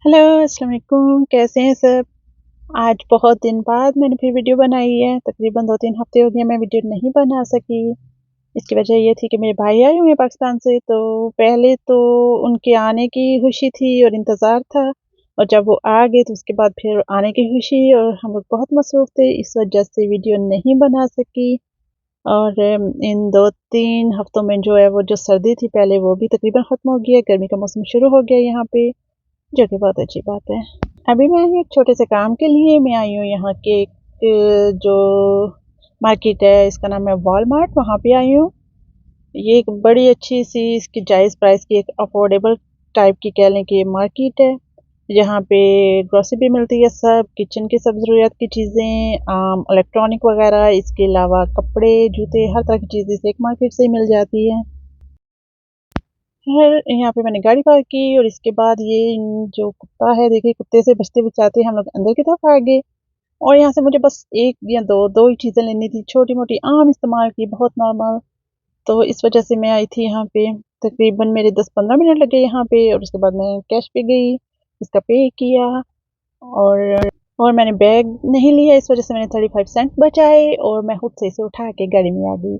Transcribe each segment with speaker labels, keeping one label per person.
Speaker 1: Hello, अस्सलाम वालेकुम, कैसे हैं सब? आज बहुत दिन बाद मैंने फिर वीडियो बनाई है। तकरीबन 2-3 हफ़्ते हो गए मैं वीडियो नहीं बना सकी। इसकी वजह ये थी कि मेरे भाई आए हुए हैं पाकिस्तान से, तो पहले तो उनके आने की खुशी थी और इंतज़ार था, और जब वो आ गए तो उसके बाद फिर आने की खुशी, और हम लोग बहुत मसरूफ़ थे, इस वजह से वीडियो नहीं बना सकी। और इन 2-3 हफ़्तों में जो है वो जो सर्दी थी पहले, वो भी तकरीबन ख़त्म हो गई है, गर्मी का मौसम शुरू हो गया है यहाँ पे, जो कि बहुत अच्छी बात है। अभी मैं आई हूँ एक छोटे से काम के लिए। मैं आई हूँ यहाँ के एक जो मार्केट है, इसका नाम है वॉलमार्ट, वहाँ पे आई हूँ। ये एक बड़ी अच्छी सी, इसकी जायज़ प्राइस की, एक अफोर्डेबल टाइप की कह लें कि मार्केट है, जहाँ पे ग्रोसरी भी मिलती है, सब किचन की सब ज़रूरत की चीज़ें, इलेक्ट्रॉनिक वगैरह, इसके अलावा कपड़े, जूते, हर तरह की चीज़ें इस एक मार्केट से ही मिल जाती है। फिर यहाँ पे मैंने गाड़ी पार्क की, और इसके बाद ये जो कुत्ता है, देखिए कुत्ते से बचते-बचाते हम लोग अंदर की तरफ आ गए, और यहाँ से मुझे बस 1 या 2 ही चीज़ें लेनी थी, छोटी-मोटी आम इस्तेमाल की, बहुत नॉर्मल। तो इस वजह से मैं आई थी यहाँ पे। तकरीबन मेरे 10-15 मिनट लगे यहाँ पे, और उसके बाद मैं कैश पे गई, इसका पे किया, और मैंने बैग नहीं लिया, इस वजह से मैंने 35 सेंट बचाए, और मैं खुद से इसे उठा के गाड़ी में आ गई।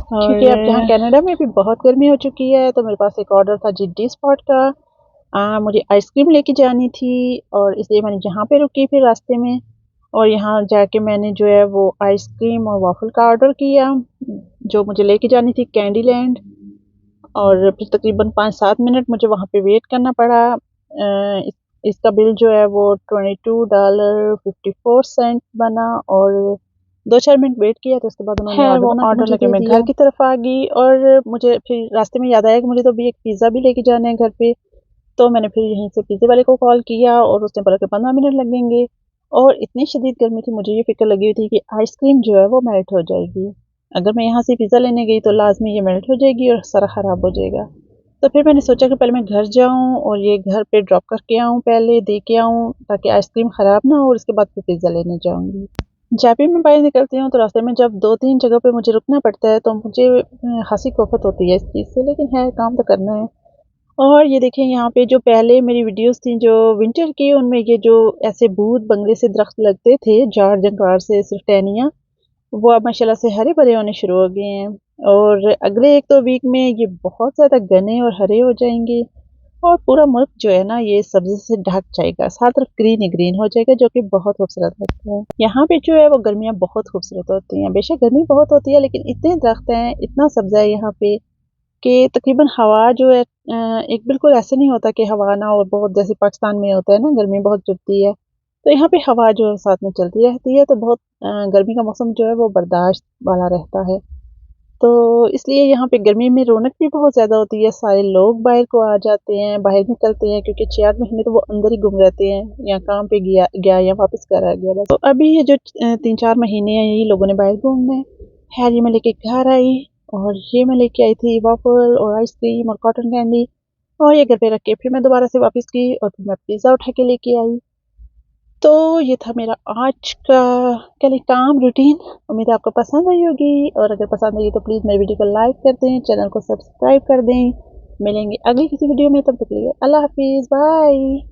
Speaker 1: क्योंकि अब यहाँ कनाडा में भी बहुत गर्मी हो चुकी है, तो मेरे पास एक ऑर्डर था जी स्पॉट का। मुझे आइसक्रीम लेके जानी थी, और इसलिए मैंने यहाँ पे रुकी फिर रास्ते में, और यहाँ जाके मैंने जो है वो आइसक्रीम और वॉफल का ऑर्डर किया, जो मुझे लेके जानी थी कैंडी लैंड। और फिर तकरीबन 5-7 मिनट मुझे वहाँ पे वेट करना पड़ा। इसका बिल जो है वो $22.54 बना, और 2-4 मिनट वेट किया, तो उसके बाद उन्होंने ऑर्डर लेके मैं घर की तरफ आ गई, और मुझे फिर रास्ते में याद आया कि मुझे तो अभी एक पिज़्ज़ा भी लेके जाना है घर पे। तो मैंने फिर यहीं से पिज़्ज़े वाले को कॉल किया, और उसने बोला कि 15 मिनट लगेंगे, और इतनी शदीद गर्मी थी, मुझे ये फ़िक्र लगी हुई थी कि आइसक्रीम जो है वो मेल्ट हो जाएगी। अगर मैं यहाँ से पिज़्ज़ा लेने गई तो लाज़मी ये मेल्ट हो जाएगी और सारा ख़राब हो जाएगा। तो फिर मैंने सोचा कि पहले मैं घर जाऊँ और ये घर पे ड्रॉप करके आऊँ, पहले दे के आऊँ, ताकि आइसक्रीम ख़राब ना हो, और उसके बाद फिर पिज़्ज़ा लेने जाऊँगी। जब भी मैं बाहर निकलती हूँ तो रास्ते में जब 2-3 जगह पे मुझे रुकना पड़ता है, तो मुझे हँसी खौफत होती है इस चीज़ से, लेकिन है, काम तो करना है। और ये देखिए यहाँ पे जो पहले मेरी वीडियोस थी जो विंटर की, उनमें ये जो ऐसे भूत बंगले से दरख्त लगते थे, झाड़ जंगलार से, सिर्फ टहनियाँ, वो अब माशाल्लाह से हरे भरे होने शुरू हो गए हैं, और अगले 1-2 वीक में ये बहुत ज़्यादा घने और हरे हो जाएंगे, और पूरा मुल्क जो है ना ये सब्जी से ढक जाएगा, हर तरफ ग्रीन ही ग्रीन हो जाएगा, जो कि बहुत खूबसूरत लगता है। यहाँ पे जो है वो गर्मियाँ बहुत खूबसूरत होती हैं, बेशक गर्मी बहुत होती है, लेकिन इतने दरख्त हैं, इतना सब्ज़ा है यहाँ पे, कि तकरीबन हवा जो है एक बिल्कुल ऐसे नहीं होता कि हवा ना हो, बहुत जैसे पाकिस्तान में होता है ना, गर्मी बहुत चुभती है, तो यहाँ पे हवा जो है साथ में चलती रहती है, तो बहुत गर्मी का मौसम जो है वो बर्दाश्त वाला रहता है। तो इसलिए यहाँ पे गर्मी में रौनक भी बहुत ज़्यादा होती है, सारे लोग बाहर को आ जाते हैं, बाहर निकलते हैं, क्योंकि 4 महीने तो वो अंदर ही गुम रहते हैं, या काम पे गया गया या वापस घर आ गया बस। तो अभी ये जो 3-4 महीने हैं, यही लोगों ने बाहर घूमना है। खैर, ये मैं लेके घर आई, और ये मैं लेके आई थी वॉफल और आइसक्रीम और कॉटन कैंडी, और ये घर पे रख के फिर मैं दोबारा से वापस गई, और फिर मैं पिज़्ज़ा उठा के लेके आई। तो ये था मेरा आज का कह लें काम रूटीन। उम्मीद है आपको पसंद आई होगी, और अगर पसंद आई तो प्लीज़ मेरी वीडियो को लाइक कर दें, चैनल को सब्सक्राइब कर दें। मिलेंगे अगली किसी वीडियो में, तब तक के लिए अल्लाह हाफ़िज़, बाय।